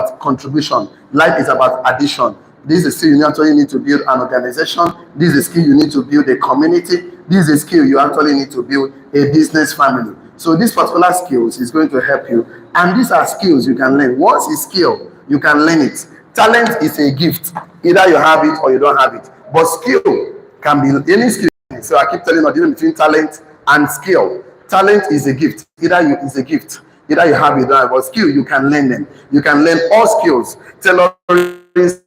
about contribution. Life is about addition. This is a skill you actually need to build an organization. This is a skill you need to build a community. This is a skill you actually need to build a business family. So this particular skills is going to help you. And these are skills you can learn. Once a skill, you can learn it. Talent is a gift. Either you have it or you don't have it. But skill can be any skill. So I keep telling you the difference between talent and skill. Talent is a gift. It's a gift. Either you have it or don't have it. But skill, you can learn them. You can learn all skills. Tailoring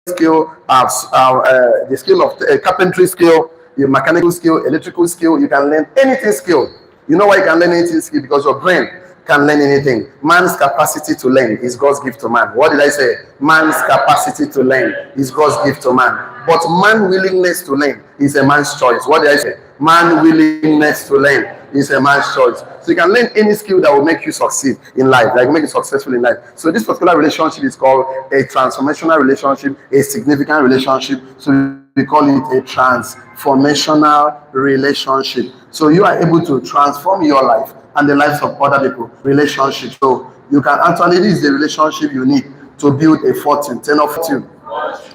skill, the skill of carpentry skill, your mechanical skill, electrical skill. You can learn anything skill. You know why you can learn anything skill? Because your brain can learn anything. Man's capacity to learn is God's gift to man. What did I say? Man's capacity to learn is God's gift to man. But man's willingness to learn is a man's choice. What did I say? Man's willingness to learn is a man's choice. So you can learn any skill that will make you succeed in life, like make you successful in life. So this particular relationship is called a transformational relationship, a significant relationship. So we call it a transformational relationship. So you are able to transform your life and the lives of other people. Relationship. So you can actually, this is the relationship you need to build a fortune, 10 of fortune.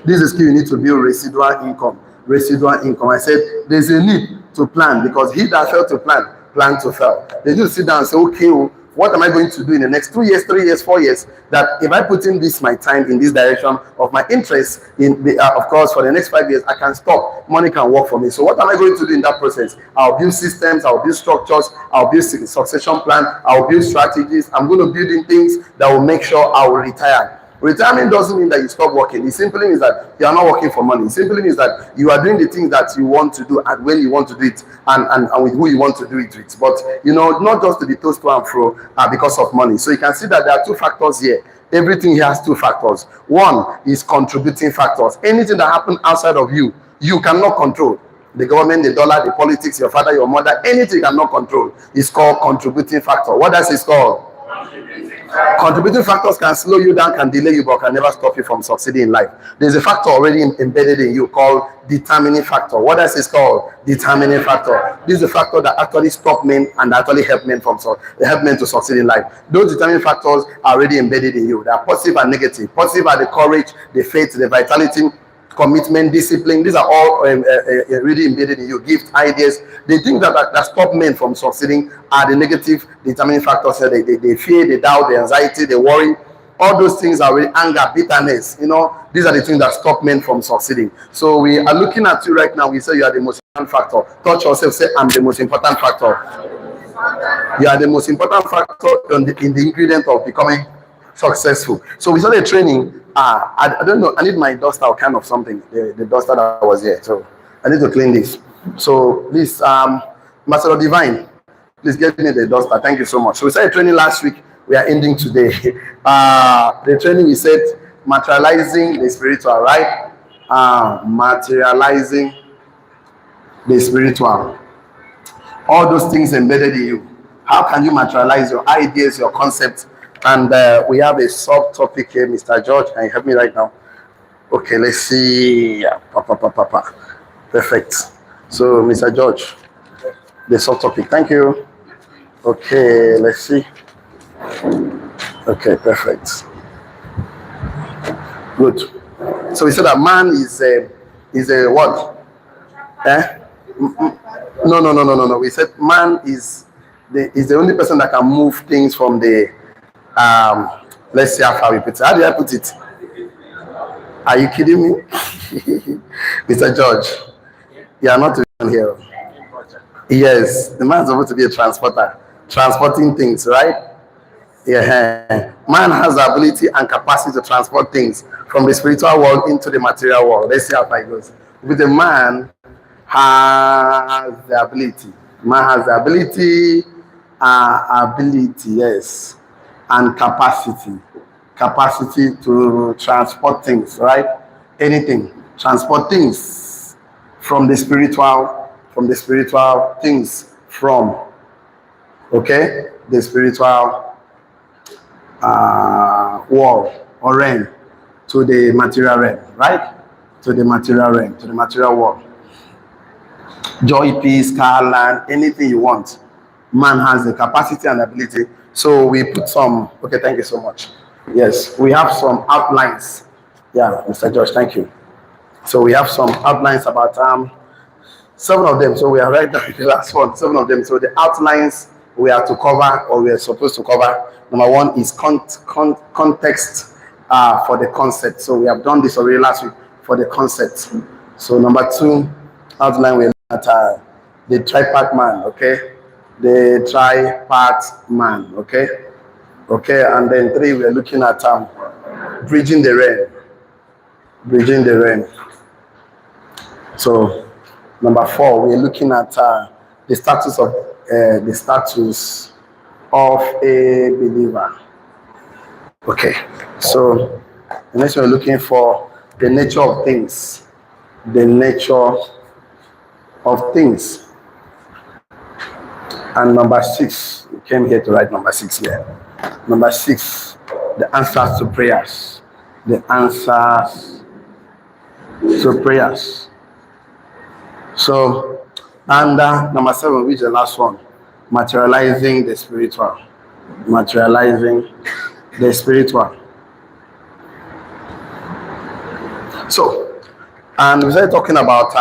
This is skill you need to build residual income. Residual income. I said there's a need to plan, because he that failed to plan to fail. They need to sit down and say, okay, what am I going to do in the next 2 years, 3 years, 4 years? That if I put in this, my time in this direction of my interest, in the, of course, for the next 5 years, I can stop. Money can work for me. So what am I going to do in that process? I'll build systems, I'll build structures, I'll build succession plan, I'll build strategies. I'm going to build in things that will make sure I will retire. Retirement doesn't mean that you stop working. It simply means that you are not working for money. It simply means that you are doing the things that you want to do and when you want to do it, and with who you want to do it with. But, you know, not just to be tossed to and fro because of money. So you can see that there are two factors here. Everything here has two factors. One is contributing factors. Anything that happens outside of you, you cannot control. The government, the dollar, the politics, your father, your mother, anything you cannot control is called contributing factor. What does it called? Contributing factors can slow you down, can delay you, but can never stop you from succeeding in life. There's a factor already embedded in you called determining factor. What else is called? Determining factor. This is a factor that actually stop men and actually help men to succeed in life. Those determining factors are already embedded in you. They are positive and negative. Positive are the courage, the faith, the vitality, commitment, discipline. These are all really embedded in you. Gifts, ideas. The things that stop men from succeeding are the negative determining factors. They fear, they doubt, the anxiety, the worry. All those things are really anger, bitterness. You know, these are the things that stop men from succeeding. So we are looking at you right now. We say you are the most important factor. Touch yourself. Say, I'm the most important factor. You are the most important factor in the ingredient of becoming successful. So we started training. I don't know. I need my duster or kind of something. The duster that was here. So I need to clean this. So please, Master Divine, please get me the duster. Thank you so much. So we started training last week. We are ending today. The training we said materializing the spiritual, right? Materializing the spiritual. All those things embedded in you. How can you materialize your ideas, your concepts? And we have a sub-topic here, Mr. George. Can you help me right now? Okay, let's see. Perfect. So, Mr. George, the sub-topic. Thank you. Okay, let's see. Okay, perfect. Good. So we said that man is a what? No. We said man is the only person that can move things from the let's see how far we put it. How do I put it? Are you kidding me? Mr. George, you are not even here. Yes, the man is supposed to be a transporter, transporting things, right? Yeah. Man has the ability and capacity to transport things from the spiritual world into the material world. Let's see how far it goes. With the man has the ability. Man has the ability, yes, and capacity to transport things, right? Anything, transport things from the spiritual things from, okay, the spiritual world or realm to the material realm, right? To the material realm, to the material world. Joy, peace, car, land, anything you want. Man has the capacity and ability. So we put some, okay, thank you so much. Yes, we have some outlines. Yeah, Mr. Josh, thank you. So we have some outlines about 7 of them. So we are right at the last one. 7 of them. So the outlines we are to cover, or we are supposed to cover. Number one is context for the concept. So we have done this already last week for the concept. So number two outline, we're at the tripart man. Okay, the tripart man. Okay, and then 3 we're looking at bridging the rain. Bridging the rain. So number 4, we're looking at the status of a believer. Okay, so the next we're looking for the nature of things. The nature of things. And number 6, we came here to write number 6 here. Number 6, the answers to prayers. The answers to prayers. So, and number 7, which is the last one, materializing the spiritual. Materializing the spiritual. So, and we started talking about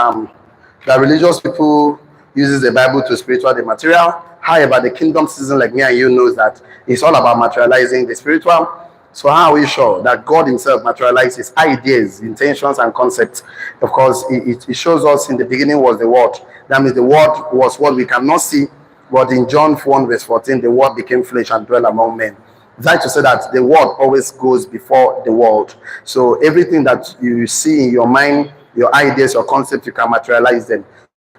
that religious people uses the Bible to spiritual the material. However, the kingdom citizen like me and you knows that it's all about materializing the spiritual. So how are we sure that God himself materializes ideas, intentions, and concepts? Of course, it shows us in the beginning was the Word. That means the Word was what we cannot see, but in John 1 verse 14, the Word became flesh and dwelt among men. That's to say that the Word always goes before the world. So everything that you see in your mind, your ideas, your concepts, you can materialize them.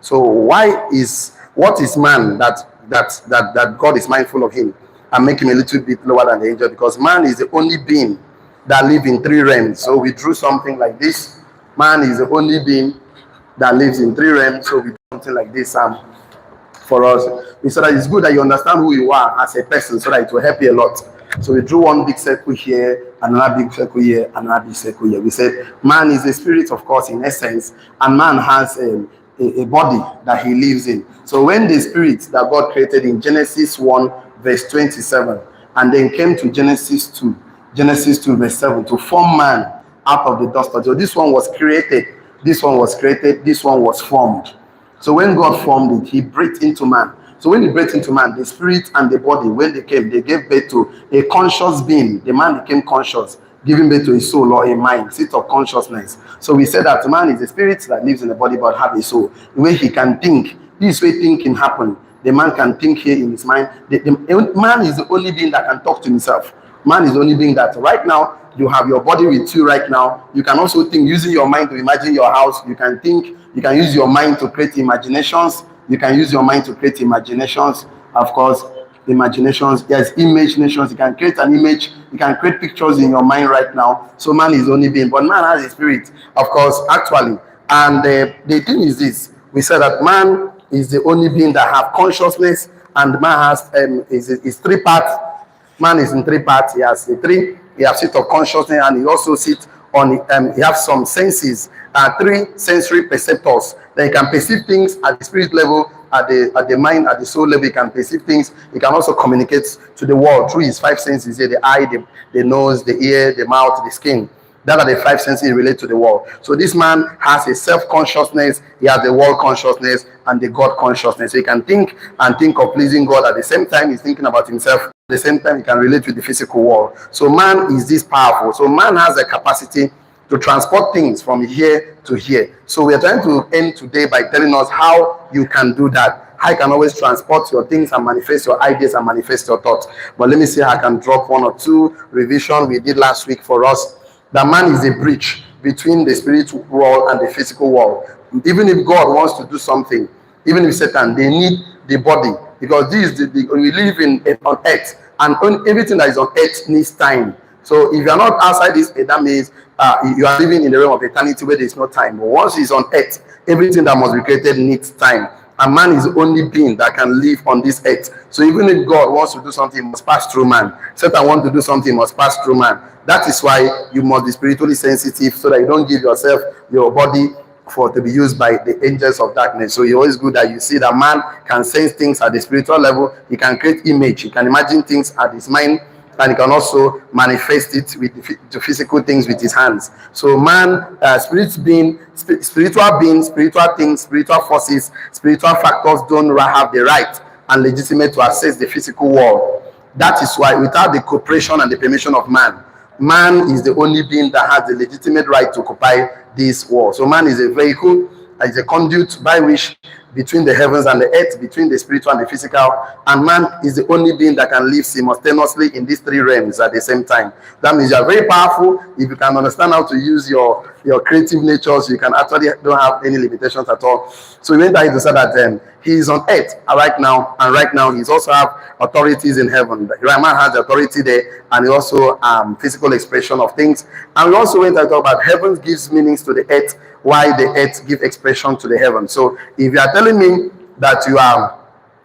So what is man that God is mindful of him and make him a little bit lower than the angel? Because man is the only being that lives in 3 realms. So we drew something like this. Man is the only being that lives in 3 realms. So we do something like this for us. We said that it's good that you understand who you are as a person so that it will help you a lot. So we drew one big circle here, another big circle here, another big circle here. We said man is a spirit, of course, in essence, and man has a body that he lives in. So when the spirit that God created in Genesis 1 verse 27 and then came to Genesis 2 verse 7 to form man out of the dust. So this one was created, this one was created, this one was formed. So when God formed it, he breathed into man. So when he breathed into man, the spirit and the body, when they came, they gave birth to a conscious being. The man became conscious, giving birth to a soul or a mind, seat of consciousness. So we said that man is a spirit that lives in the body but have a soul. The way he can think, this way thinking happen. The man can think here in his mind. The man is the only being that can talk to himself. Man is the only being that right now, you have your body with you right now. You can also think using your mind to imagine your house. You can think, you can use your mind to create imaginations. You can use your mind to create imaginations. Of course, imaginations, yes, imaginations. You can create an image. You can create pictures in your mind right now. So man is the only being, but man has a spirit, of course, actually. And the thing is this: we said that man is the only being that have consciousness, and man has is 3 parts. Man is in 3 parts. He has he has seat of consciousness, and he also sits on he has some senses, 3 sensory perceptors. Then he can perceive things at the spirit level, at the mind, at the soul level. He can perceive things. He can also communicate to the world through his 5 senses here: the eye, the nose, the ear, the mouth, the skin. That are the 5 senses relate to the world. So this man has a self-consciousness, he has the world consciousness, and the God consciousness. So he can think and think of pleasing God at the same time he's thinking about himself. At the same time, he can relate with the physical world. So man is this powerful. So man has the capacity to transport things from here to here. So we are trying to end today by telling us how you can do that. How you can always transport your things and manifest your ideas and manifest your thoughts. But let me see how I can drop 1 or 2 revision we did last week for us. That man is a bridge between the spiritual world and the physical world. Even if God wants to do something, even if Satan, they need the body, because this is we live on earth, and everything that is on earth needs time. So if you are not outside this, that means you are living in the realm of eternity where there is no time. But once he's on earth, everything that must be created needs time. And man is the only being that can live on this earth. So even if God wants to do something, he must pass through man. Satan wants to do something, he must pass through man. That is why you must be spiritually sensitive, so that you don't give yourself, your body, to be used by the angels of darkness. So it's always good that you see that man can sense things at the spiritual level. He can create image. He can imagine things at his mind, and he can also manifest it with the physical things with his hands. So man, spiritual beings, spiritual things, spiritual forces, spiritual factors don't have the right and legitimate to access the physical world. That is why without the cooperation and the permission of man, man is the only being that has the legitimate right to occupy this world. So man is a vehicle, is a conduit by which between the heavens and the earth, between the spiritual and the physical, and man is the only being that can live simultaneously in these three realms at the same time. That means you are very powerful. If you can understand how to use your creative natures, you can actually don't have any limitations at all. So he went ahead to say that he is on earth right now, and right now he's also have authorities in heaven. The man has authority there, and he also physical expression of things. And we also went to talk about heaven gives meanings to the earth, while the earth give expression to the heaven. So if you are telling me that you are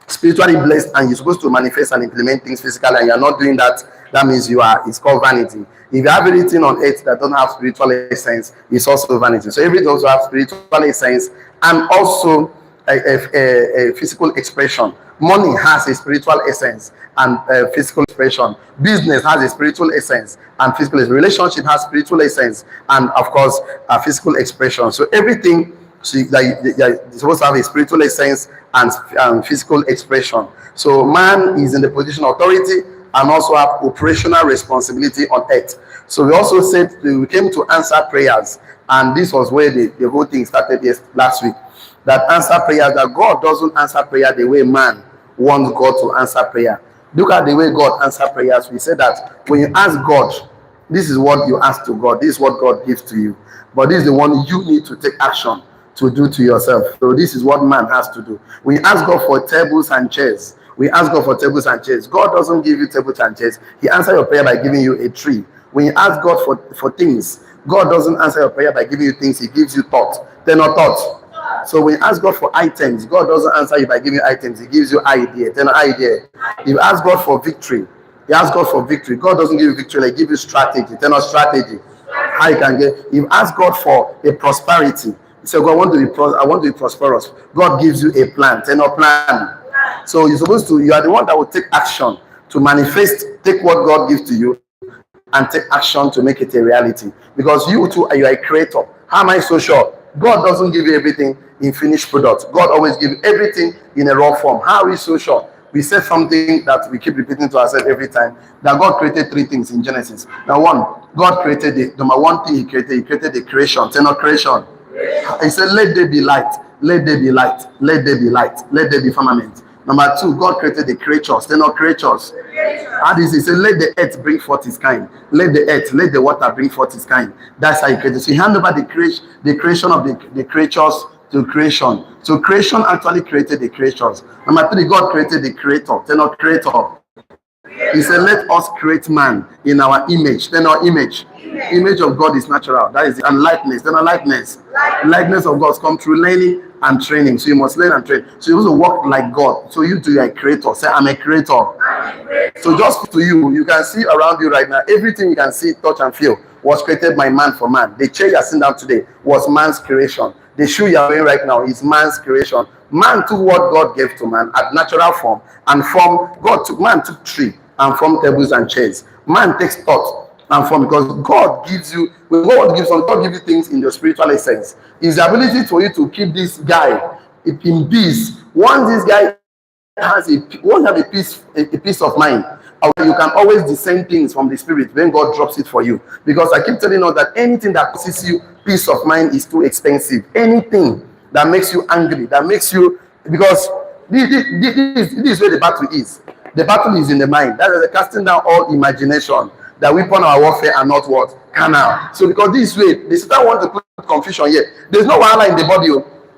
spiritually blessed and you're supposed to manifest and implement things physically, and you're not doing that, that means it's called vanity. If you have anything on earth that don't have spiritual essence, it's also vanity. So everything also have spiritual essence and also a physical expression. Money has a spiritual essence and physical expression. Business has a spiritual essence and physical essence. Relationship has spiritual essence and, of course, a physical expression. So everything you're supposed to have a spiritual essence and physical expression. So man is in the position of authority and also have operational responsibility on earth. So we also said we came to answer prayers, and this was where the whole thing started last week. That answer prayers, that God doesn't answer prayer the way man wants God to answer prayer. Look at the way God answers prayers. We said that when you ask God, this is what you ask to God. This is what God gives to you. But this is the one you need to take action to do to yourself. So this is what man has to do. We ask God for tables and chairs. We ask God for tables and chairs. God doesn't give you tables and chairs. He answers your prayer by giving you a tree. When you ask God for things, God doesn't answer your prayer by giving you things. He gives you thoughts. They're not thoughts. So when you ask God for items, God doesn't answer you by giving you items. He gives you idea. Then idea. If you ask God for victory, you ask God for victory. God doesn't give you victory. He gives you strategy. Then not strategy. How you can get? If you ask God for a prosperity, you say, God, I want to be prosperous. God gives you a plan. Then not plan. So you are the one that will take action to manifest. Take what God gives to you and take action to make it a reality. Because you too, you are a creator. How am I so sure? God doesn't give you everything in finished product. God always gives you everything in a raw form. How are we so sure? We said something that we keep repeating to ourselves every time, that God created three things in Genesis. Now, one, God created the number one thing he created the creation. Say not creation. He said, let there be light, let there be light, let there be light, let there be firmament. Number two, God created the creatures. They're not creatures. How does he say, let the earth bring forth its kind. Let the water bring forth its kind. That's how he created. So he handed over the creation of the creatures to creation. So creation actually created the creatures. Number three, God created the creator. They're not creator. He said, let us create man in our image. Then our image. Image of God is natural. That is, and likeness. Then our likeness. Likeness of God comes through learning and training. So you must learn and train. So you also work like God. So you too are a creator. Say, I'm a creator. So just to you, you can see around you right now, everything you can see, touch, and feel was created by man for man. The chair you're sitting down today was man's creation. The shoe you're wearing right now is man's creation. Man took what God gave to man at natural form and form. Man took tree and formed tables and chairs. Man takes thought and form, because God gives you, when God gives you things in your spiritual essence. Is the ability for you to keep this guy in peace. Once this guy won't have a peace of mind, you can always discern things from the spirit when God drops it for you. Because I keep telling you that anything that causes you peace of mind is too expensive. Anything that makes you angry, that makes you, because this is where the battle is. The battle is in the mind. That is casting down all imagination. That weapon our warfare are not what? Carnal. So because this way, the Satan want to put confusion here. There's no wahala in the body.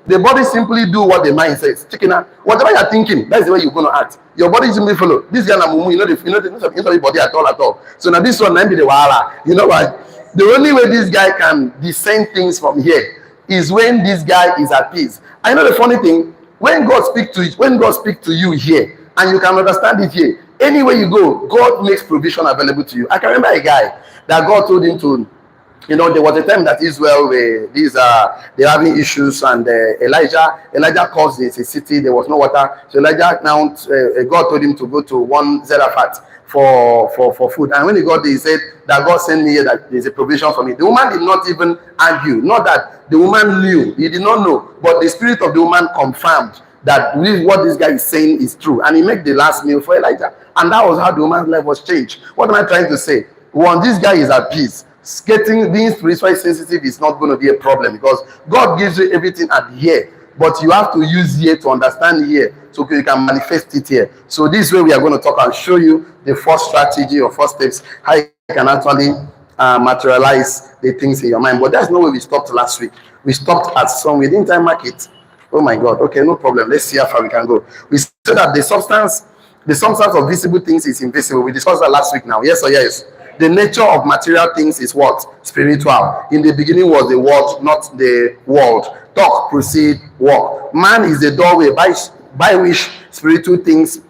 The body simply do what the mind says. Chicken, whatever you're thinking, that's the way you're going to act. Your body simply follow. This guy, you know the body at all. So now this one, be the wahala. You know what? The only way this guy can discern things from here is when this guy is at peace. I know the funny thing, when God speaks to you here, and you can understand it here, anywhere you go, God makes provision available to you. I can remember a guy that God told him to, there was a time that Israel they're having issues, and Elijah caused a city, there was no water. So Elijah now, God told him to go to one Zarephath for food. And when he got there, he said that God sent me here, that there's a provision for me. The woman did not even argue. Not that the woman knew. He did not know. But the spirit of the woman confirmed that what this guy is saying is true. And he made the last meal for Elijah. And that was how the woman's life was changed. What am I trying to say? One, this guy is at peace. Being spiritually sensitive is not going to be a problem, because God gives you everything at here. But you have to use here to understand here, so you can manifest it here. So this way we are going to talk and show you the first strategy or first steps, how you can actually materialize the things in your mind. But that's not where we stopped last week. We stopped at some within time market. Oh my God. Okay, no problem. Let's see how far we can go. We said that the substance of visible things is invisible. We discussed that last week now. Yes or yes? The nature of material things is what? Spiritual. In the beginning was the word, not the world. Talk, proceed, walk. Man is the doorway by which spiritual things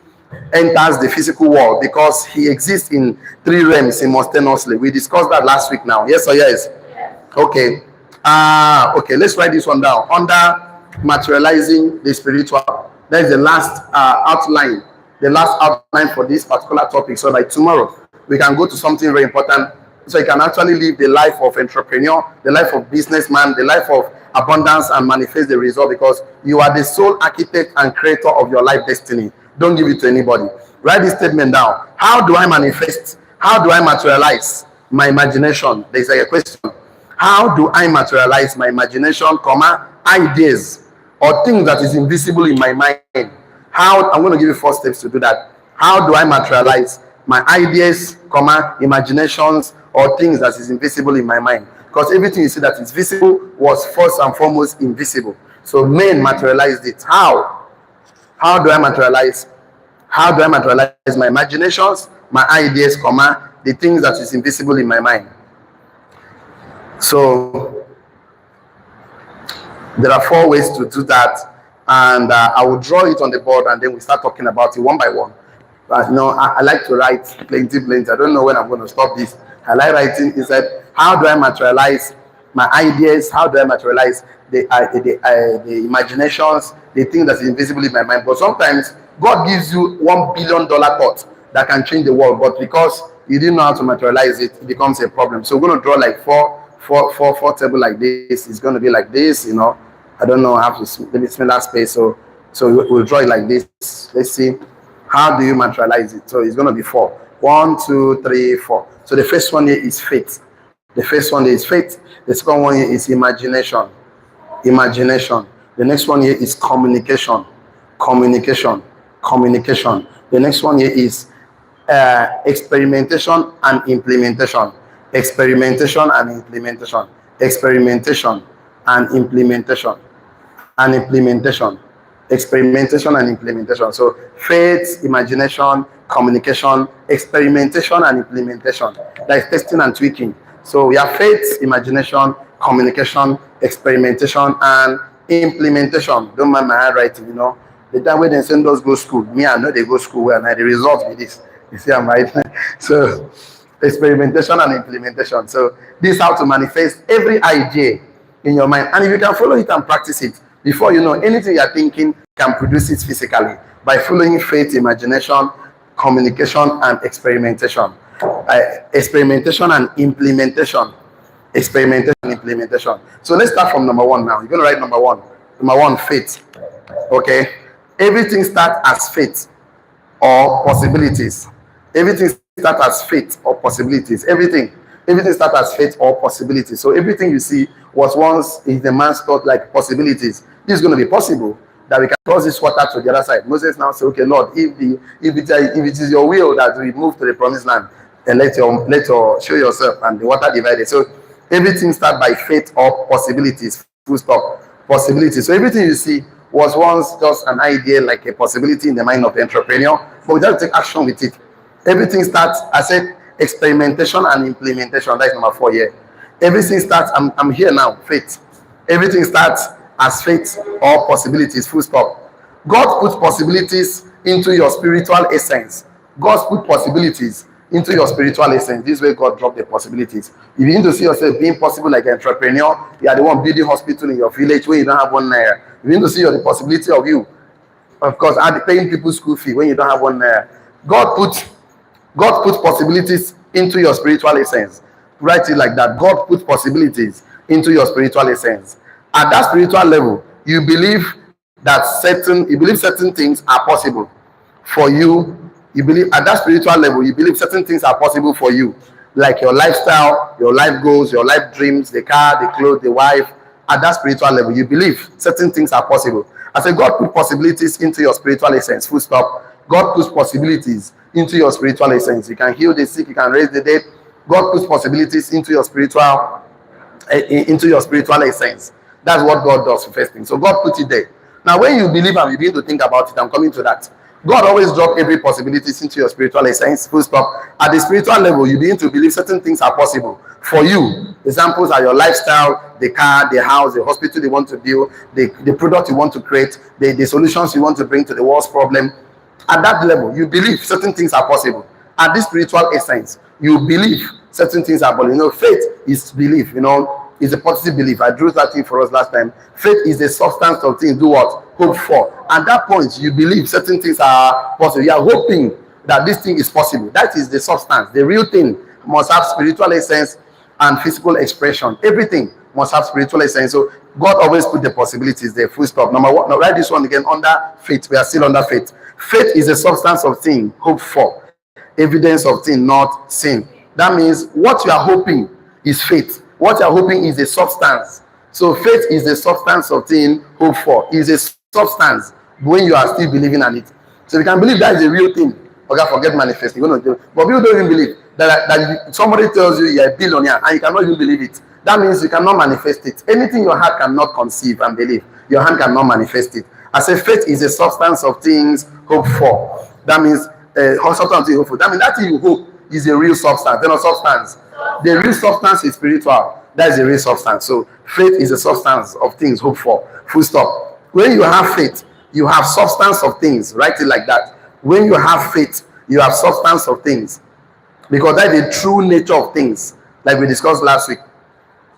enters the physical world, because he exists in three realms simultaneously. We discussed that last week now. Yes or yes? Okay. Okay, let's write this one down. Under materializing the spiritual. That is the last outline. The last outline for this particular topic. So like tomorrow, we can go to something very important, so you can actually live the life of entrepreneur, the life of businessman, the life of abundance, and manifest the result, because you are the sole architect and creator of your life destiny. Don't give it to anybody. Write this statement down. How do I manifest? How do I materialize my imagination? There's a question. How do I materialize my imagination, ideas or things that is invisible in my mind? I'm going to give you 4 steps to do that. How do I materialize my ideas, imaginations, or things that is invisible in my mind? Because everything you see that is visible was first and foremost invisible. So men materialized it. How? How do I materialize? How do I materialize my imaginations, my ideas, the things that is invisible in my mind? So there are 4 ways to do that, and I will draw it on the board, and then we start talking about it one by one. But no, I like to write plenty. I don't know when I'm going to stop this. I like writing. Inside. How do I materialize my ideas? How do I materialize the imaginations, the thing that's invisible in my mind? But sometimes God gives you $1 billion thought that can change the world, but because you didn't know how to materialize it, it becomes a problem. So we're going to draw like four table like this. It's going to be like this, I don't know how to maybe smaller space. So we'll draw it like this. Let's see. How do you materialize it? So it's going to be 4. 1, 2, 3, 4. So the first one here is faith. The first one here is faith. The second one here is imagination. Imagination. The next one here is communication. Communication. Communication. The next one here is experimentation and implementation. Experimentation and implementation. Experimentation and implementation. And implementation. Experimentation and implementation. So faith, imagination, communication, experimentation, and implementation. That is testing and tweaking. So we have faith, imagination, communication, experimentation, and implementation. Don't mind my handwriting, The time when they send us go school, me, I know they go school well, and the result with this. You see, I'm right. So experimentation and implementation. So this is how to manifest every idea in your mind. And if you can follow it and practice it, before you know, anything you're thinking can produce it physically by following faith, imagination, communication, and experimentation. Experimentation and implementation. Experimentation and implementation. So let's start from number 1 now. You're going to write number 1. Number 1, faith. Okay? Everything starts as faith or possibilities. Everything starts as faith or possibilities. Everything starts as faith or possibilities. So everything you see was once in the man's thought like possibilities. This is going to be possible that we can cross this water to the other side. Moses now say, okay, Lord, if it is your will that we move to the promised land, then let your show yourself, and the water divided. So everything starts by faith or possibilities. Full stop. Possibilities. So everything you see was once just an idea, like a possibility in the mind of the entrepreneur, but we have to take action with it. Everything starts, I said, experimentation and implementation. That's number 4 here. Everything starts, I'm here now, faith. Everything starts as faith or possibilities, full stop. God puts possibilities into your spiritual essence. God put possibilities into your spiritual essence. This way God dropped the possibilities. If you need to see yourself being possible like an entrepreneur, you are the one building hospital in your village where you don't have one naira. If you need to see the possibility of you, of course, paying people school fee when you don't have one naira. God put God put possibilities into your spiritual essence. Write it like that. God put possibilities into your spiritual essence. At that spiritual level, you believe certain things are possible for you. You believe at that spiritual level, you believe certain things are possible for you, like your lifestyle, your life goals, your life dreams, the car, the clothes, the wife. At that spiritual level, you believe certain things are possible. I say God put possibilities into your spiritual essence. Full stop. God puts possibilities into your spiritual essence. You can heal the sick, you can raise the dead. God puts possibilities into your spiritual essence. That's what God does first thing. So God put it there. Now, when you believe and you begin to think about it, I'm coming to that. God always drop every possibilities into your spiritual essence. Full stop. At the spiritual level, you begin to believe certain things are possible for you. Examples are your lifestyle, the car, the house, the hospital you want to build, the product you want to create, the solutions you want to bring to the world's problem. At that level, you believe certain things are possible. At this spiritual essence, you believe certain things are possible. You know, faith is belief. You know, is a positive belief. I drew that thing for us last time. Faith is the substance of things. Do what? Hope for. At that point, you believe certain things are possible. You are hoping that this thing is possible. That is the substance. The real thing must have spiritual essence and physical expression. Everything must have spiritual essence. So God always put the possibilities there. Full stop. Number one. Now write this one again. Under faith. We are still under faith. Faith is the substance of thing hoped for, evidence of thing not seen. That means what you are hoping is faith. What you are hoping is a substance. So faith is the substance of thing hoped for. Is a substance when you are still believing in it. So you can believe that is a real thing. Okay, forget manifesting. But people don't even believe that somebody tells you you're a billionaire and you cannot even believe it. That means you cannot manifest it. Anything your heart cannot conceive and believe, your hand cannot manifest it. I say faith is a substance of things hoped for. That means substance of things hoped for. That means that thing you hope is a real substance. They're not substance. The real substance is spiritual. That is the real substance. So faith is a substance of things hoped for. Full stop. When you have faith, you have substance of things. Write it like that. When you have faith, you have substance of things. Because that is the true nature of things. Like we discussed last week.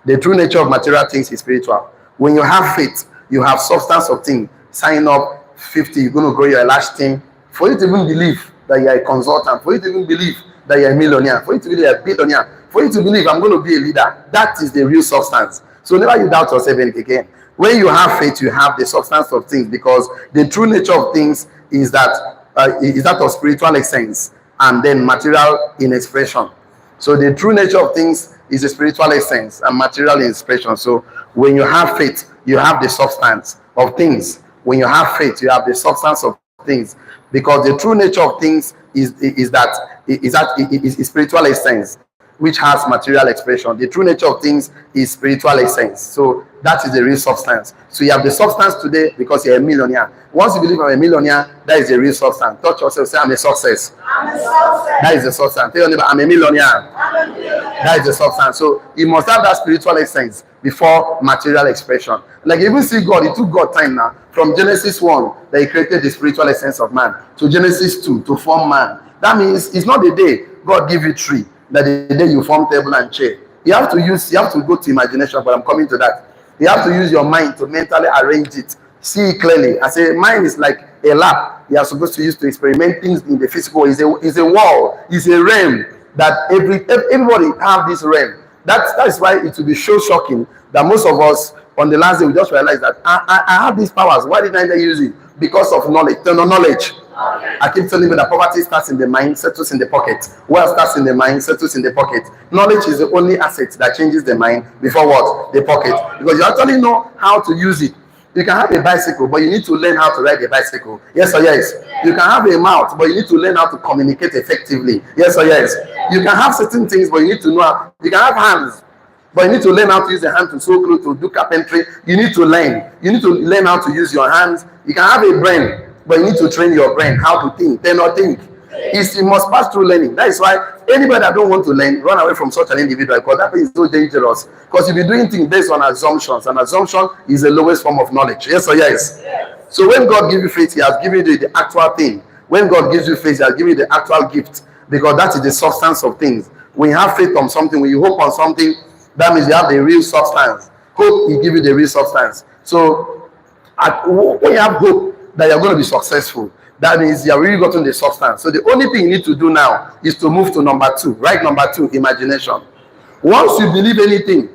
The true nature of material things is spiritual. When you have faith, you have substance of things. Sign up 50, you're going to grow your large team. For you to even believe that you're a consultant, for you to even believe that you're a millionaire, for you to believe you're a billionaire, for you to believe I'm going to be a leader, that is the real substance. So never you doubt yourself again. When you have faith, you have the substance of things, because the true nature of things is that of spiritual essence and then material in expression. So the true nature of things is a spiritual essence and material in expression. So when you have faith, you have the substance of things. When you have faith, you have the substance of things, because the true nature of things is spiritual essence, which has material expression. The true nature of things is spiritual essence. So that is the real substance. So you have the substance today because you're a millionaire. Once you believe I'm a millionaire, that is the real substance. Touch yourself, say I'm a success. I'm a success. That is the substance. Tell your neighbor, I'm a millionaire. That is the substance. So you must have that spiritual essence before material expression. Like you even see God, it took God time now. From Genesis 1, that he created the spiritual essence of man, to Genesis 2, to form man. That means it's not the day God give you tree, that the day you form table and chair. You have to go to imagination, but I'm coming to that. You have to use your mind to mentally arrange it. See it clearly. I say mind is like a lab you are supposed to use to experiment things in the physical. It's a wall, it's a realm that everybody have this realm. That's why it will be so shocking that most of us on the last day we just realize that I have these powers. Why didn't I use it? Because of knowledge. Knowledge. I keep telling you that poverty starts in the mind, settles in the pocket. Wealth starts in the mind, settles in the pocket. Knowledge is the only asset that changes the mind before what? The pocket. Because you actually know how to use it. You can have a bicycle, but you need to learn how to ride a bicycle. Yes or yes? You can have a mouth, but you need to learn how to communicate effectively. Yes or yes? You can have certain things, but you need to know how. You can have hands, but you need to learn how to use the hand to sew clothes, to do carpentry. You need to learn. You need to learn how to use your hands. You can have a brain, but you need to train your brain how to think. Then not think. It must pass through learning. That is why anybody that don't want to learn, run away from such an individual, because that is so dangerous. Because you'll be doing things based on assumptions, and assumption is the lowest form of knowledge. Yes or yes? So when God gives you faith, he has given you the actual thing. When God gives you faith, he has given you the actual gift, because that is the substance of things. When you have faith on something, when you hope on something, that means you have the real substance. Hope, he gives you the real substance. So when you have hope that you're going to be successful, That means you have really gotten the substance. So the only thing you need to do now is to move to number 2. Right, number 2, imagination. Once you believe anything,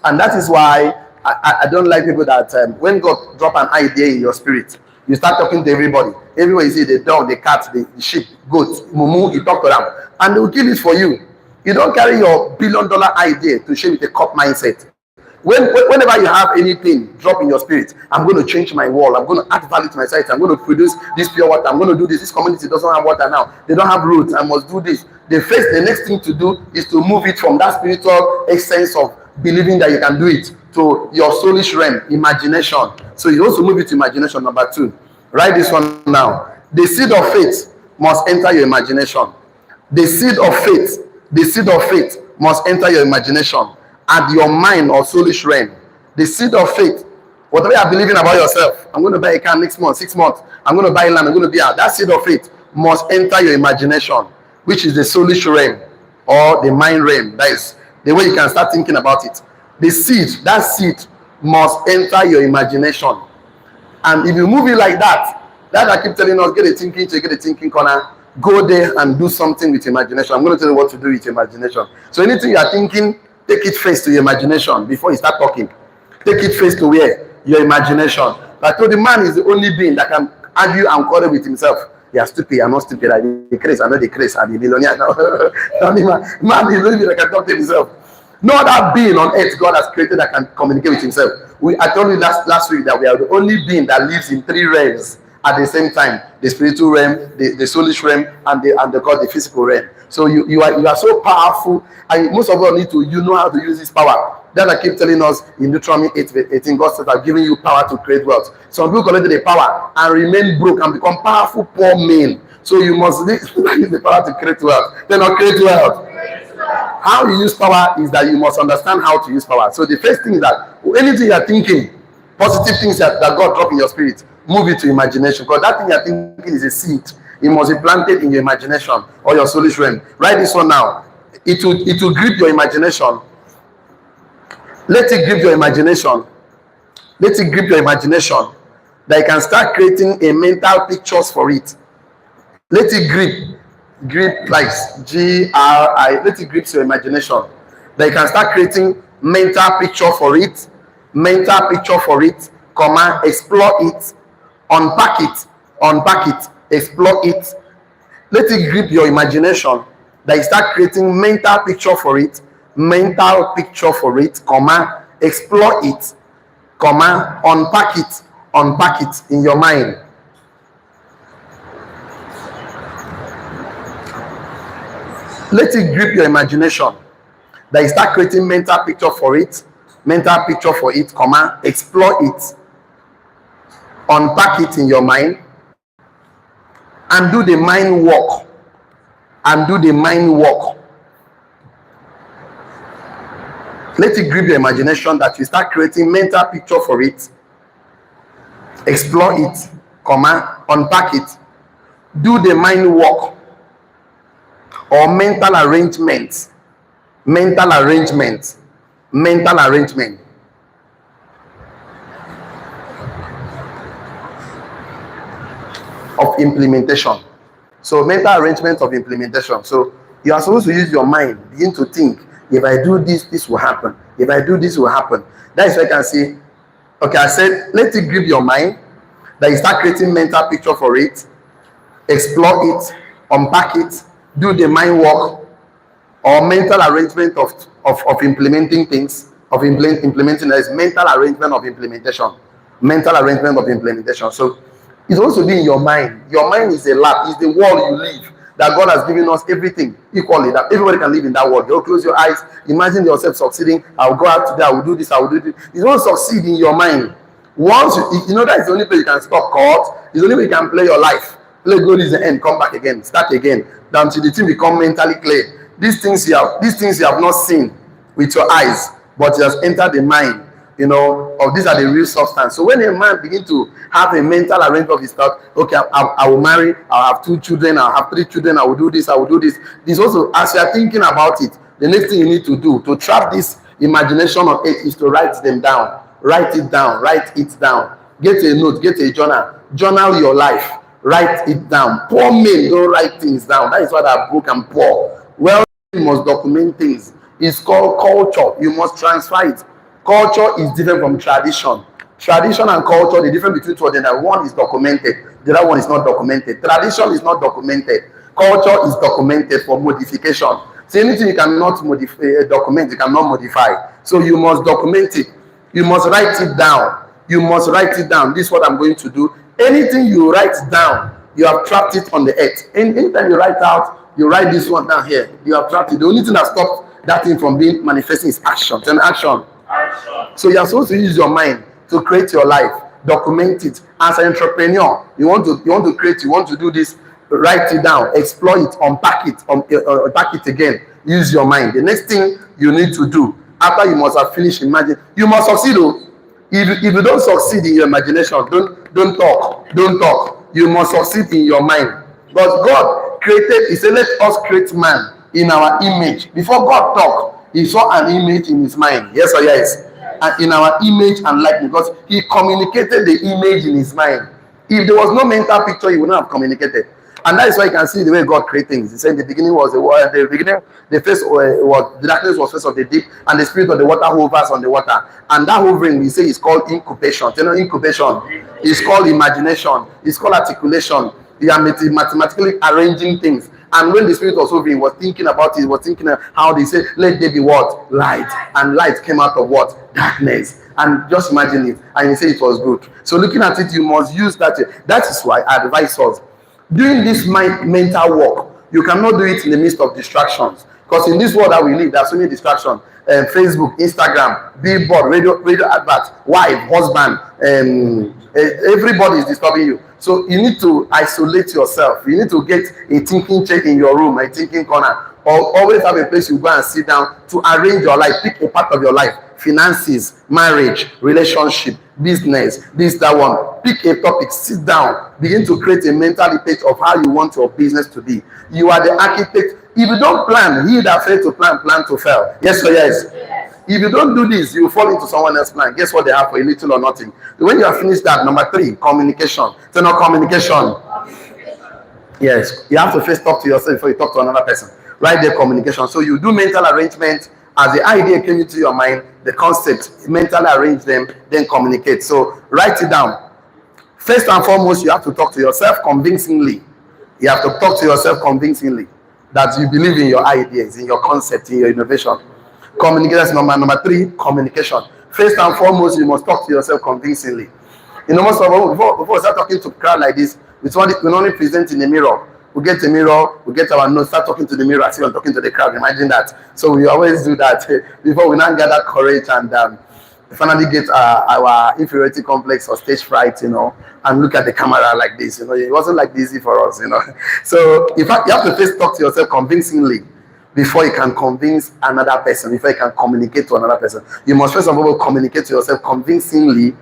and that is why I don't like people that when God drop an idea in your spirit, you start talking to everybody. Everywhere you see the dog, the cat, the sheep, goats, mumu, you talk to them, and they will kill it for you. You don't carry your $1 billion idea to share with a cup mindset. Whenever you have anything drop in your spirit, I'm going to change my world, I'm going to add value to my society, I'm going to produce this pure water, I'm going to do this. This community doesn't have water now, they don't have roots, I must do this. The next thing to do is to move it from that spiritual essence of believing that you can do it to your soulish realm, imagination. So you also move it to imagination, number 2. Write this one now. The seed of faith must enter your imagination. The seed of faith must enter your imagination and your mind or soulish realm. The seed of faith, whatever you are believing about yourself, I'm going to buy a car next month, 6 months, I'm going to buy land, I'm going to be out. That seed of faith must enter your imagination, which is the soulish realm or the mind realm. That is the way you can start thinking about it. The seed, that seed must enter your imagination. And if you move it like that I keep telling us, get a thinking corner, go there and do something with imagination. I'm going to tell you what to do with imagination. So anything you are thinking, take it face to your imagination before you start talking. Take it face to where? Your imagination. But so the man is the only being that can argue and quarrel with himself. You are stupid, I'm not stupid, I'm the craze, I'm not the craze, I'm the millionaire. No. Man is the only being that can talk to himself. No other being on earth God has created that can communicate with himself. I told you last week that we are the only being that lives in 3 realms at the same time: the spiritual realm, the soulish realm, and the physical realm. So you are so powerful, and most of us need to know how to use this power. That I keep telling us in Deuteronomy 8:18, God says, I've given you power to create wealth. Some people collected the power and remain broke and become powerful poor men. So you must use the power to create wealth. Then not create wealth. How you use power is that you must understand how to use power. So the first thing is that anything you are thinking, positive things that God drop in your spirit, move it to imagination. Because that thing you are thinking is a seed. It must be planted in your imagination or your soulish realm. Write this one now. It will grip your imagination. Let it grip your imagination. Let it grip your imagination. That you can start creating a mental pictures for it. Let it grip like G-R-I. Let it grip your imagination. That you can start creating mental picture for it. Mental picture for it. Comma, explore it. Unpack it. Explore it. Let it grip your imagination. That you start creating mental picture for it. Mental picture for it, comma, explore it, comma, unpack it in your mind. Let it grip your imagination. That you start creating mental picture for it, comma, explore it, unpack it in your mind, and do the mind work. Let it grip your imagination that you start creating mental picture for it, explore it, comma, unpack it, do the mind work or mental arrangement of implementation. So mental arrangement of implementation. So you are supposed to use your mind, begin to think. If I do this, this will happen. If I do this, will happen. That is why I can say, okay, I said, let it grip your mind, that you start creating mental picture for it, explore it, unpack it, do the mind work, or mental arrangement of implementing things, of implementing, there is mental arrangement of implementation. So it's also be in your mind. Your mind is a lab, is the world you live. That God has given us everything equally, that everybody can live in that world. You close your eyes, imagine yourself succeeding. I'll go out today, I will do this, I will do this. You don't succeed in your mind. Once you know that is the only place you can stop court, it's the only way you can play your life. Play good is the end, come back again, start again, until the thing become mentally clear. These things you have not seen with your eyes, but it has entered the mind. Of these are the real substance. So when a man begins to have a mental arrangement of his thought, okay, I will marry, I'll have 2 children, I'll have 3 children, I will do this. This also, as you are thinking about it, the next thing you need to do to trap this imagination of it is to write them down. Write it down. Get a note, get a journal your life. Write it down. Poor men don't write things down. That is why they are broke and poor. Well, you must document things. It's called culture. You must transfer it. Culture is different from tradition. Tradition and culture, the difference between two of them, one is documented, the other one is not documented. Tradition is not documented. Culture is documented for modification. So anything you cannot document, you cannot modify. So you must document it. You must write it down. You must write it down. This is what I'm going to do. Anything you write down, you have trapped it on the earth. Anytime you write out, you write this one down here, you have trapped it. The only thing that stops that thing from being manifesting is action. Then action. So you're supposed to use your mind to create your life, document it. As an entrepreneur, you want to create, you want to do this, write it down, explore it, unpack it, unpack it again. Use your mind. The next thing you need to do after you must have finished imagining, you must succeed. If you don't succeed in your imagination, don't talk. You must succeed in your mind. But God created, he said, let us create man in our image. Before God talked, he saw an image in his mind. Yes or yes? And in our image and likeness, because he communicated the image in his mind. If there was no mental picture, he would not have communicated. And that is why you can see the way God created things. He said the beginning was the water, the face was the darkness was face of the deep, and the spirit of the water hovers on the water. And that hovering, we say, is called incubation. You know, incubation is called imagination, it's called articulation. You are mathematically arranging things. And when the spirit was hovering, was thinking about it, was thinking of how they say, let there be what? Light. And light came out of what? Darkness. And just imagine it. And he said it was good. So looking at it, you must use that. That is why I advise us. Doing this mental work, you cannot do it in the midst of distractions. Because in this world that we live, there are so many distractions. Facebook, Instagram, billboard, radio adverts, wife, husband, everybody is disturbing you. So you need to isolate yourself. You need to get a thinking chair in your room, a thinking corner. Or always have a place you go and sit down to arrange your life. Pick a part of your life. Finances, marriage, relationship, business, this, that one. Pick a topic, sit down, begin to create a mental image of how you want your business to be. You are the architect. If you don't plan, he that fails to plan to fail. Yes or yes? If you don't do this, you fall into someone else's plan. Guess what they have for a little or nothing? When you have finished that, number 3, communication. So now communication. Yes, you have to first talk to yourself before you talk to another person. Write their communication. So you do mental arrangement. As the idea came into your mind, the concept, mentally arrange them, then communicate. So write it down. First and foremost, you have to talk to yourself convincingly. You have to talk to yourself convincingly that you believe in your ideas, in your concept, in your innovation. Communication. Number 3, communication. First and foremost, you must talk to yourself convincingly. You know, most of us, before we start talking to a crowd like this, we only present in the mirror. We get a mirror, we get our notes, start talking to the mirror as if we're talking to the crowd. Imagine that. So we always do that before we now gather courage and finally get our inferiority complex or stage fright, you know, and look at the camera like this. You know, it wasn't like easy for us, you know. So in fact, you have to first talk to yourself convincingly before you can convince another person, before you can communicate to another person. You must first of all communicate to yourself convincingly,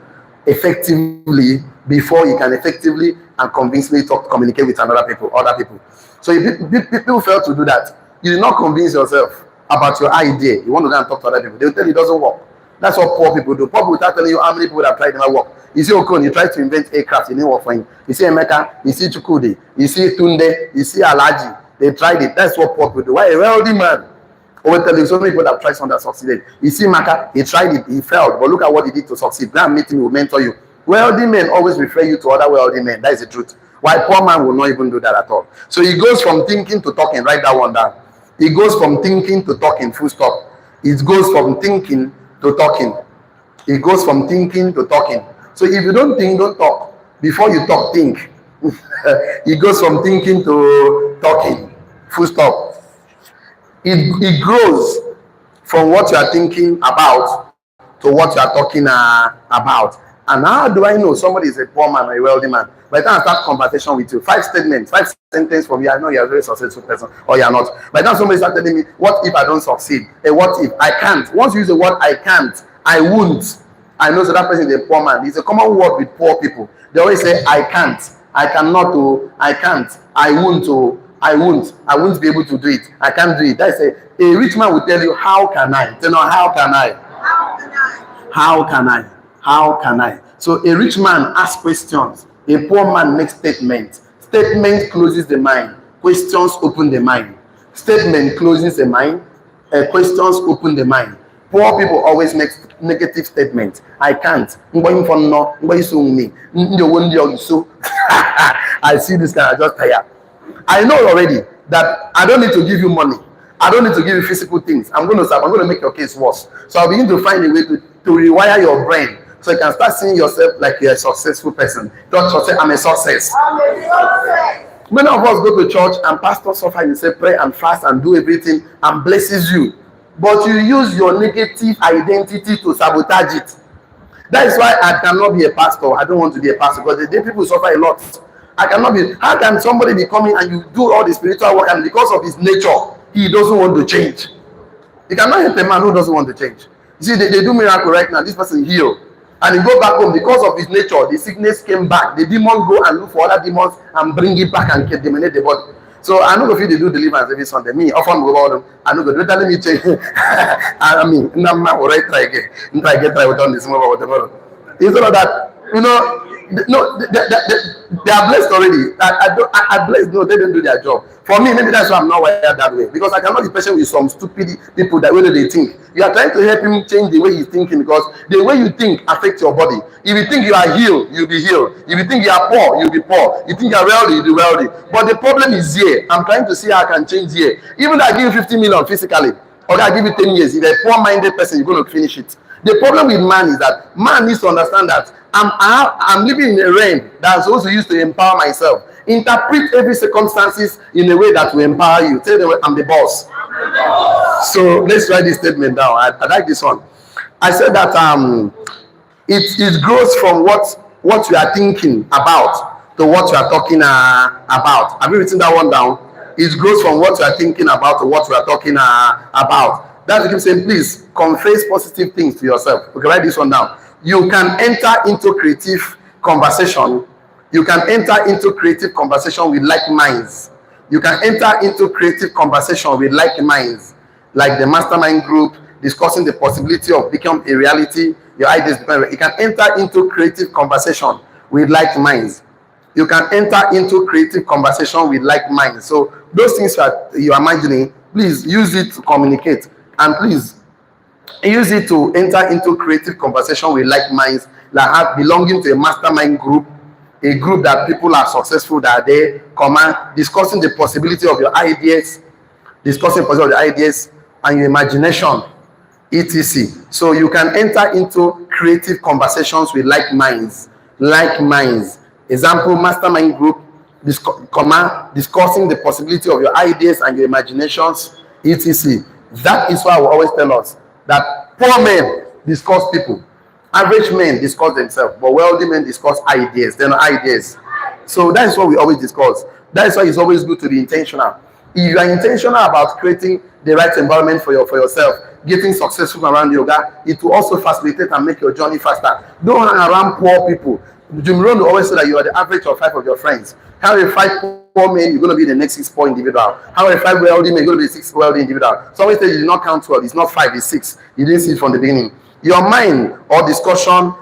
effectively, before you can effectively and convincingly communicate with other people. So if people fail to do that, you do not convince yourself about your idea. You want to go and talk to other people. They will tell you it doesn't work. That's what poor people do. Poor people start telling you how many people have tried, never work. You see Okon, you try to invent aircraft, it didn't work for him. You see Emeka, you see Chukwudi, you see Tunde, you see Alaji. They tried it. That's what poor people do. Why a wealthy man? Over telling so many people that tried something that succeeded. You see Maka, he tried it, he failed, but look at what he did to succeed. That meeting will mentor you. Wealthy men always refer you to other wealthy men. That is the truth. Why poor man will not even do that at all. So he goes from thinking to talking. Write that one down. He goes from thinking to talking. Full stop. It goes from thinking to talking. It goes from thinking to talking. So if you don't think, don't talk. Before you talk, think. It goes from thinking to talking. Full stop. It grows from what you are thinking about to what you are talking about. And how do I know somebody is a poor man or a wealthy man? By the time I start conversation with you, 5 statements, 5 sentences from you, I know you're a very successful person or you're not. By the time somebody starts telling me, what if I don't succeed? What if I can't? Once you use the word I can't, I won't, I know so that person is a poor man. It's a common word with poor people. They always say, I can't, I cannot, I can't, I won't, I won't be able to do it. I can't do it. That's a rich man will tell you, how can I? Tell them, how can I? How can I? How can I? How can I? So a rich man asks questions. A poor man makes statements. Statement closes the mind. Questions open the mind. Statement closes the mind. Questions open the mind. Poor people always make negative statements. I can't. I see this guy, I just tired. I know already that I don't need to give you money. I don't need to give you physical things. I'm going to make your case worse. So I'll begin to find a way to rewire your brain so you can start seeing yourself like you're a successful person. Don't just say, I'm a success. Many of us go to church and pastor suffer and say pray and fast and do everything and blesses you. But you use your negative identity to sabotage it. That is why I cannot be a pastor. I don't want to be a pastor because the day people suffer a lot. I cannot be. How can somebody be coming and you do all the spiritual work and because of his nature, he doesn't want to change? You cannot help a man who doesn't want to change. You see, they do miracle right now. This person healed. And he go back home because of his nature. The sickness came back. The demon go and look for other demons and bring it back and dominate the body. So I know if you do deliverance every Sunday. Me, often go about them. I know don't tell me change. I mean, no man will try again. Try without this move or whatever. Instead of that, you know, no, they are blessed already. I blessed. No, they don't do their job. For me, maybe that's why I'm not wired that way. Because I cannot be patient with some stupid people that way they think. You are trying to help him change the way he's thinking because the way you think affects your body. If you think you are healed, you'll be healed. If you think you are poor, you'll be poor. You think you are wealthy, you'll be wealthy. But the problem is here. I'm trying to see how I can change here. Even though I give you 50 million physically, or I give you 10 years, if you're a poor-minded person, you're going to finish it. The problem with man is that man needs to understand that I'm living in a realm that I'm supposed to use to empower myself. Interpret every circumstances in a way that will empower you. Tell them I'm the boss. So let's write this statement down. I like this one. I said that it grows from what you are thinking about to what you are talking about. Have you written that one down? It grows from what you are thinking about to what you are talking about. That's what I'm saying. Please confess positive things to yourself. Okay, write this one down. You can enter into creative conversation. You can enter into creative conversation with like minds. You can enter into creative conversation with like minds, like the mastermind group, discussing the possibility of becoming a reality. Your ideas. You can enter into creative conversation with like minds. You can enter into creative conversation with like minds. So those things that you are imagining, please use it to communicate. And please use it to enter into creative conversation with like minds that have belonging to a mastermind group, a group that people are successful, that are there, discussing the possibility of your ideas, and your imagination, etc. So you can enter into creative conversations with like minds. Example, mastermind group, discussing the possibility of your ideas and your imaginations, etc. That is why I will always tell us that poor men discuss people, average men discuss themselves, but wealthy men discuss ideas. They're not ideas. So that is what we always discuss. That is why it's always good to be intentional. If you are intentional about creating the right environment for yourself, getting successful around yoga, it will also facilitate and make your journey faster. Don't hang around poor people. Jim Rohn will always say that you are the average of 5 of your friends. How are 5 poor men, you're going to be the next 6 poor individual. How are 5 wealthy men, you're going to be the 6 wealthy individual. Somebody says you did not count 12. It's not 5, it's 6. You didn't see it from the beginning. Your mind or discussion,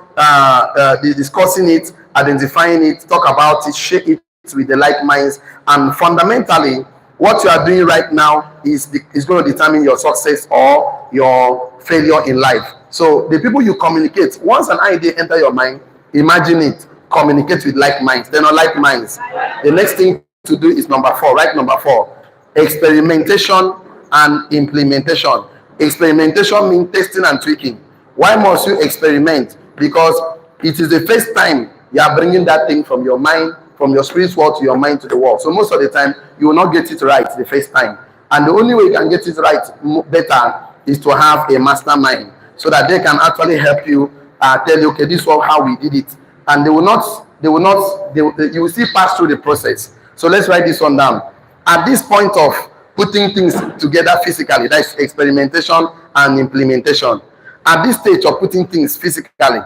discussing it, identifying it, talk about it, share it with the like minds, and fundamentally, what you are doing right now is going to determine your success or your failure in life. So the people you communicate, once an idea enter your mind, imagine it, communicate with like minds. They're not like minds. The next thing to do is number 4. Write number 4. Experimentation and implementation. Experimentation means testing and tweaking. Why must you experiment? Because it is the first time you are bringing that thing from your mind, from your spirit world to your mind to the world. So most of the time, you will not get it right the first time. And the only way you can get it right better is to have a mastermind so that they can actually help you tell you, okay, this is how we did it. And you will still pass through the process. So let's write this one down. At this point of putting things together physically, that's experimentation and implementation. At this stage of putting things physically,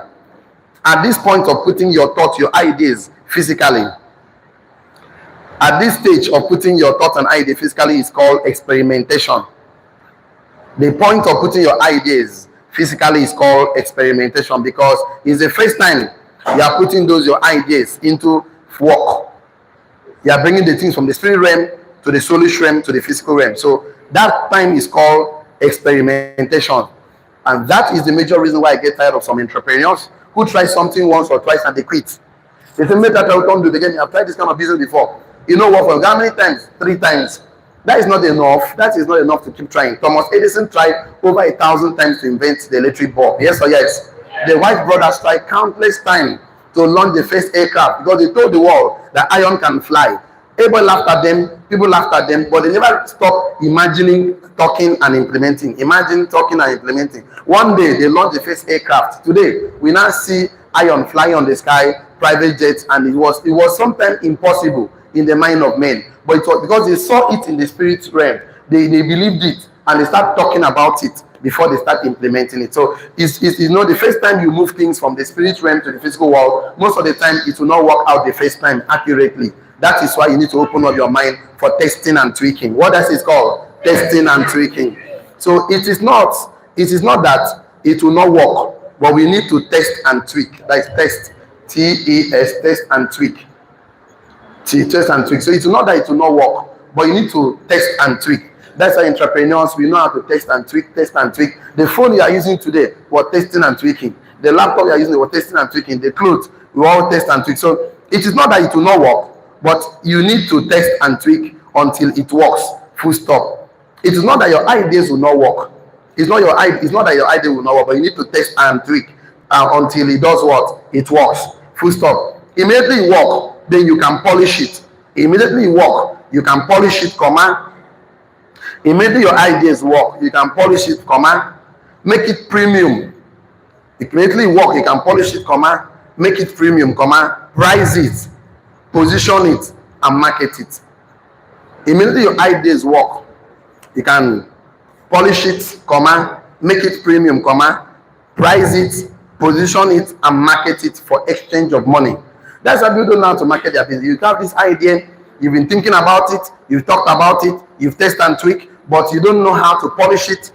at this point of putting your thoughts, your ideas physically, at this stage of putting your thoughts and ideas physically is called experimentation. The point of putting your ideas physically is called experimentation because it's the first time you are putting your ideas into work. You are bringing the things from the spirit realm to the soulish realm to the physical realm. So that time is called experimentation. And that is the major reason why I get tired of some entrepreneurs who try something once or twice and they quit. They say, "Mate, I will come do it again. I've tried this kind of business before. You know what? For how many times? 3 times. That is not enough. That is not enough to keep trying. Thomas Edison tried over 1,000 times to invent the electric bulb. Yes or yes? The White brothers tried countless times to launch the first aircraft because they told the world that iron can fly. Everybody laughed at them, people laughed at them, but they never stopped imagining, talking, and implementing. Imagine talking and implementing. One day they launched the first aircraft. Today we now see iron flying on the sky, private jets, and it was sometimes impossible in the mind of men. But it was because they saw it in the spirit realm. They believed it and they start talking about it before they start implementing it. So it's the first time you move things from the spirit realm to the physical world, most of the time it will not work out the first time accurately. That is why you need to open up your mind for testing and tweaking. What that is called? Testing and tweaking. So it is not that it will not work, but we need to test and tweak. That is test. T-E-S, test and tweak. Test and tweak. So it's not that it will not work, but you need to test and tweak. That's why entrepreneurs, we know how to test and tweak, test and tweak. The phone you are using today, we're testing and tweaking. The laptop you are using, we're testing and tweaking. The clothes, we all test and tweak. So it is not that it will not work, but you need to test and tweak until it works. Full stop. It is not that your ideas will not work. It's not that your idea will not work, but you need to test and tweak until it does what? It works. Full stop. Immediately it works, then you can polish it. Immediately it works, you can polish it, comma. Immediately your ideas work, you can polish it, comma. Make it premium. Immediately work, you can polish it, comma. Make it premium, comma. Price it, position it, and market it. Immediately your ideas work, you can polish it, comma. Make it premium, comma. Price it, position it, and market it for exchange of money. That's how people don't know how to market their business. You have this idea, you've been thinking about it, you've talked about it, you've tested and tweaked, but you don't know how to polish it,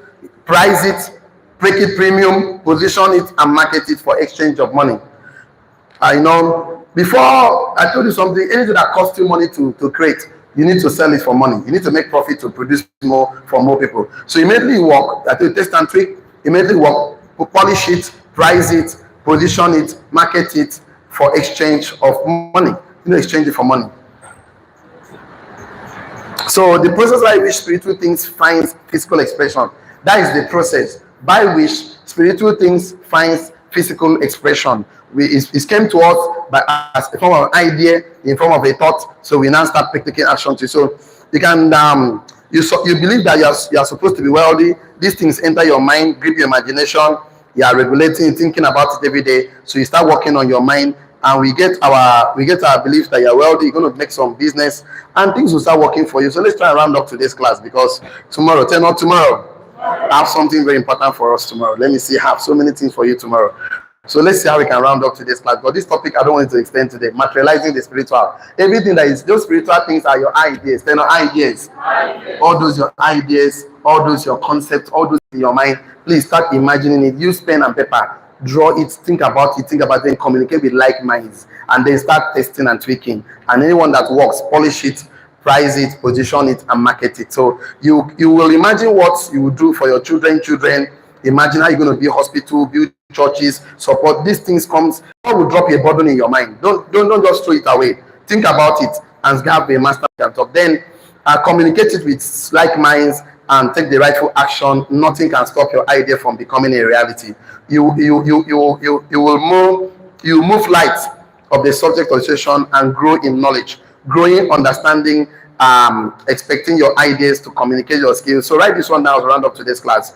price it, make it premium, position it, and market it for exchange of money. Before I told you something, anything that costs you money to create, you need to sell it for money. You need to make profit to produce more for more people. So immediately work, I told you test and tweak, immediately work, polish it, price it, position it, market it for exchange of money. Exchange it for money. So the process by which spiritual things finds physical expression, that is the process by which spiritual things finds physical expression. It came to us as a form of idea, in form of a thought. So we now start taking action to. So you can you believe that you are supposed to be wealthy. These things enter your mind, grip your imagination. You are regulating, thinking about it every day. So you start working on your mind, and we get our belief that you're wealthy. You're going to make some business, and things will start working for you. So let's try and round up today's class, because tomorrow, I have something very important for us tomorrow. Let me see. I have so many things for you tomorrow. So let's see how we can round up today's class. But this topic, I don't want to extend today. Materializing the spiritual. Everything that is, those spiritual things are your ideas. They're not ideas. All those your ideas, all those your concepts, all those in your mind. Please start imagining it. Use pen and paper. Draw it, think about it, and communicate with like minds. And then start testing and tweaking. And anyone that works, polish it, price it, position it, and market it. So you will imagine what you will do for your children. Imagine how you're going to build hospital, build churches, support. These things comes. God will drop a burden in your mind. Don't just throw it away. Think about it and have a master talk. Then communicate it with like minds and take the rightful action. Nothing can stop your idea from becoming a reality. You will move light of the subject of session and grow in knowledge, growing understanding, expecting your ideas to communicate your skills. So write this one down to round up today's class.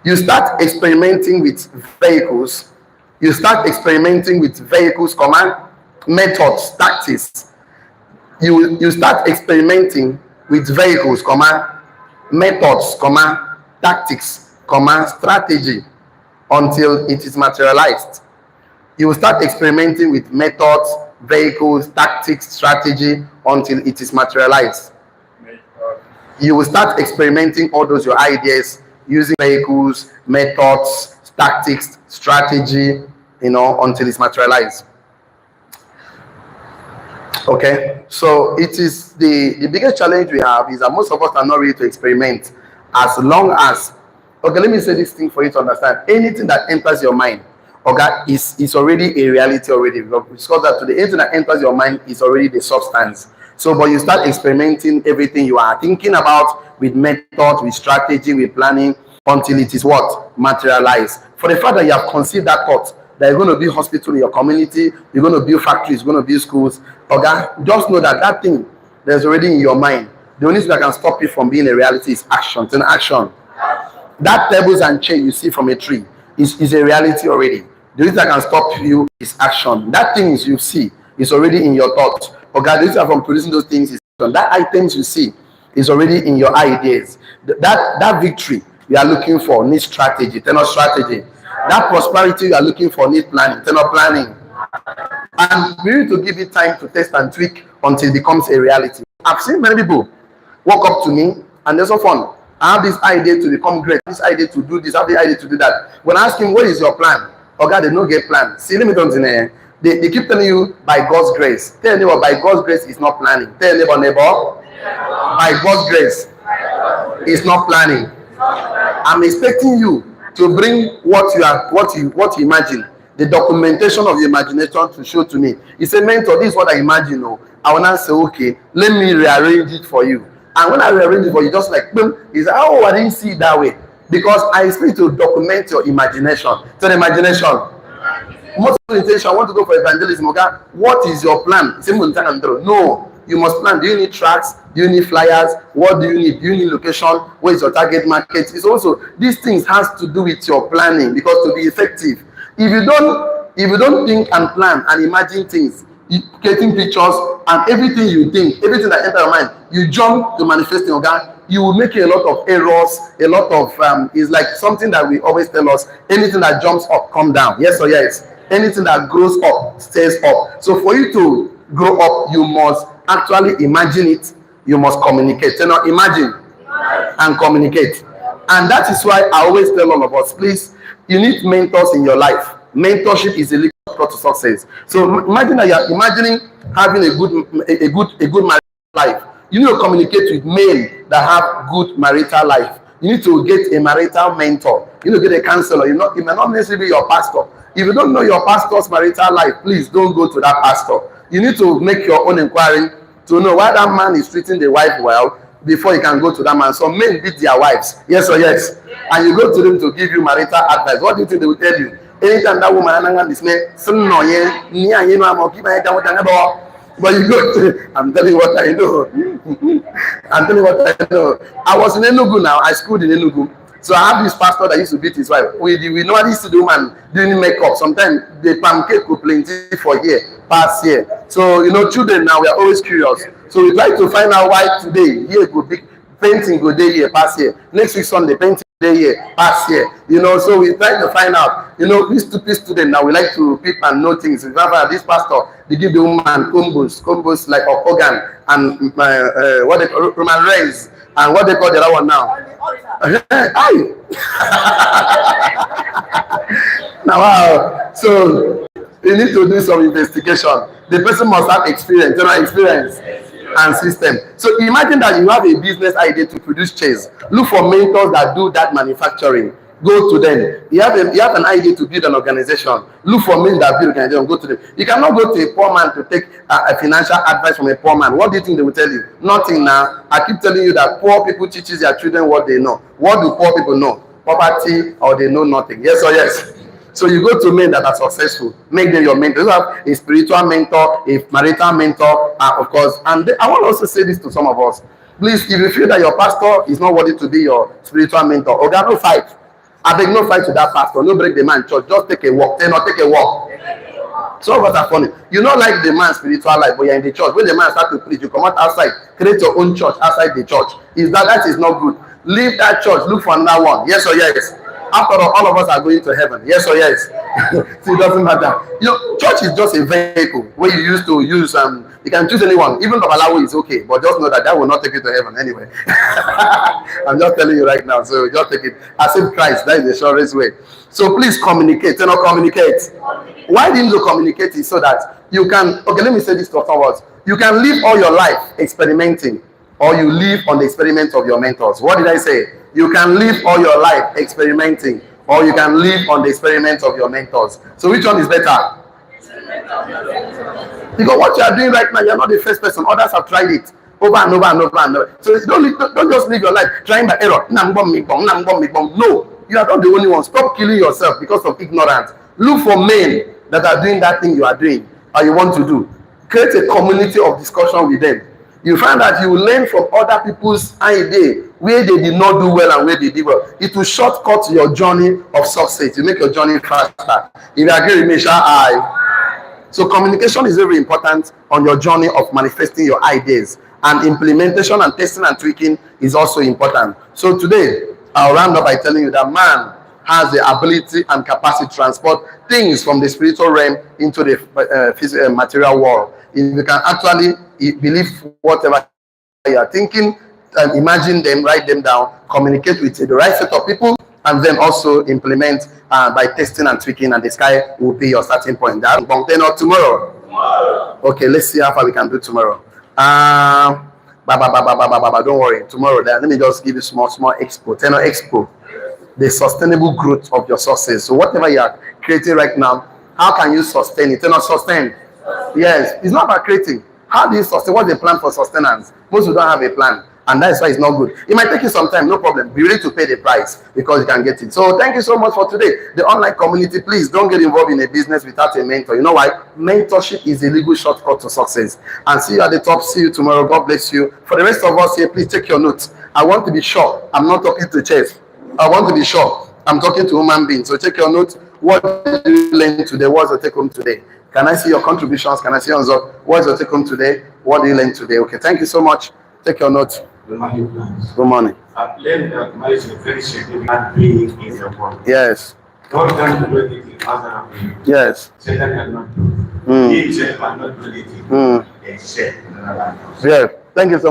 You start experimenting with vehicles. Methods, tactics. You start experimenting with vehicles, methods, tactics, strategy until it is materialized. You will start experimenting with methods, vehicles, tactics, strategy until it is materialized. You will start experimenting all those your ideas using vehicles, methods, tactics, strategy, until it's materialized. Okay, so it is the biggest challenge we have is that most of us are not ready to experiment. As long as, okay, let me say this thing for you to understand. Anything that enters your mind, okay, is already a reality already. Because that today, anything that enters your mind is already the substance. So, but you start experimenting everything you are thinking about with method, with strategy, with planning, until it is what? Materialized. For the fact that you have conceived that thought, that you're going to build hospital in your community, you're going to build factories, you're going to build schools, okay, just know that that thing that's already in your mind, the only thing that can stop it from being a reality is action. It's an action. That pebbles and chain you see from a tree is a reality already. The only thing that can stop you is action. That things you see is already in your thoughts. Okay, the only thing from producing those things is action. That items you see is already in your ideas. That victory you are looking for needs strategy, turn up strategy. That prosperity you are looking for needs planning, turn up planning. And we need to give it time to test and tweak until it becomes a reality. I've seen many people walk up to me and they're so fun. I have this idea to become great, this idea to do this, I have the idea to do that. When I ask him, what is your plan? Oh God, they don't get plan. See, let me turn in there. They keep telling you by God's grace. Tell your neighbor, by God's grace is not planning. Tell your neighbor, by God's grace is not planning. I'm expecting you to bring what you imagine, the documentation of the imagination to show to me. He said, mentor, this is what I imagine. Oh, I will not say, okay, let me rearrange it for you. And when I rearrange it for you, just like boom, he said, oh, I didn't see it that way. Because I expect you to document your imagination. So the imagination. Most of the intention, I want to go for evangelism. Okay? What is your plan? No, you must plan. Do you need tracks? Do you need flyers? What do you need? Do you need location? Where is your target market? It's also, these things has to do with your planning, because to be effective, if you don't think and plan and imagine things, getting pictures and everything you think, everything that enters your mind, you jump to manifesting, okay? You will make a lot of errors, a lot of is like something that we always tell us, anything that jumps up, come down. Yes or yes? Anything that grows up, stays up. So for you to grow up, you must actually imagine it, you must communicate. You know, imagine and communicate. And that is why I always tell all of us, please, you need mentors in your life. Mentorship is a legal to success. So imagine that you're imagining having a good marital life. You need to communicate with men that have good marital life. You need to get a marital mentor. You need to get a counselor. It may not necessarily be your pastor. If you don't know your pastor's marital life, please don't go to that pastor. You need to make your own inquiry to know why that man is treating the wife well before you can go to that man. Some men beat their wives. Yes or yes? And you go to them to give you marital advice. What do you think they will tell you? Anytime that woman and this man, but you go to, I'm telling you what I know. I'm telling you what I know. I was in Enugu now. I schooled in Enugu. So I have this pastor that used to beat his wife. We normally used to do man doing makeup. Sometimes the pancake will plenty for here, past year. So, children now, we are always curious. So we try to find out why today, here could be painting go day here, past year. Next week Sunday, painting day here, past year. So we try to find out, we stupid student now, we like to peep and know things. For example, this pastor, they give the woman combos like organ and what they call Roman Reigns, and what they call the other one now. Now, wow. So you need to do some investigation. The person must have experience, experience and system. So imagine that you have a business idea to produce chairs. Look for mentors that do that manufacturing. Go to them. You have an idea to build an organization. Look for men that build an organization. Go to them. You cannot go to a poor man to take a financial advice from a poor man. What do you think they will tell you? Nothing now. I keep telling you that poor people teaches their children what they know. What do poor people know? Poverty, or they know nothing. Yes or yes? So you go to men that are successful, make them your mentor. You have a spiritual mentor, a marital mentor, of course. And I want to also say this to some of us. Please, if you feel that your pastor is not worthy to be your spiritual mentor, okay, no fight. I beg, no fight to that pastor. No break the man church. Just take a walk. Take a walk. Some of us are funny. You don't like the man's spiritual life, but you're in the church. When the man starts to preach, you come out outside, create your own church outside the church. That is not good. Leave that church. Look for another one. Yes or yes? After all of us are going to heaven. Yes or yes? So it doesn't matter. Church is just a vehicle where you used to use, you can choose anyone. Even Babalawo is okay, but just know that will not take you to heaven anyway. I'm just telling you right now. So just take it. Accept Christ. That is the surest way. So please communicate. Communicate. Why didn't you communicate it? So that you can, okay, let me say this to us. You can live all your life experimenting, or you live on the experiment of your mentors. What did I say? You can live all your life experimenting, or you can live on the experiment of your mentors. So which one is better? Because what you are doing right now, you are not the first person. Others have tried it over and over and over and over. So don't just live your life trying by error. No, you are not the only one. Stop killing yourself because of ignorance. Look for men that are doing that thing you are doing or you want to do. Create a community of discussion with them. You find that you will learn from other people's idea where they did not do well and where they did well. It will shortcut your journey of success. You make your journey faster. If you agree with me, shall I? So communication is very important on your journey of manifesting your ideas, and implementation and testing and tweaking is also important. So today, I'll round up by telling you that man has the ability and capacity to transport things from the spiritual realm into the physical material world. If you can actually believe whatever you are thinking, and imagine them, write them down, communicate with the right set of people, and then also implement by testing and tweaking, and the sky will be your starting point. That or tomorrow. Okay, let's see how far we can do tomorrow. Don't worry. Tomorrow, let me just give you small expo. Tenor expo. The sustainable growth of your success. So whatever you are creating right now, how can you sustain it? Tenor sustain. Yes, it's not about creating. How do you sustain? What's the plan for sustenance? Most people don't have a plan, and that's why it's not good. It might take you some time, no problem. Be ready to pay the price because you can get it. So thank you so much for today. The online community, please don't get involved in a business without a mentor. You know why? Mentorship is a legal shortcut to success. And see you at the top. See you tomorrow. God bless you. For the rest of us here, please take your notes. I want to be sure I'm not talking to chess. I want to be sure I'm talking to human beings. So take your notes. What did you learn today? What's your take home today? Can I see your contributions? Can I see your answer? What's your take home today? What did you learn today? Okay, thank you so much. Take your notes. Good morning. I've learned that marriage is a very significant being in your body. Yes. God can do anything other than you. Yes. Satan cannot do. He himself cannot do anything except. Yeah. Thank you so much.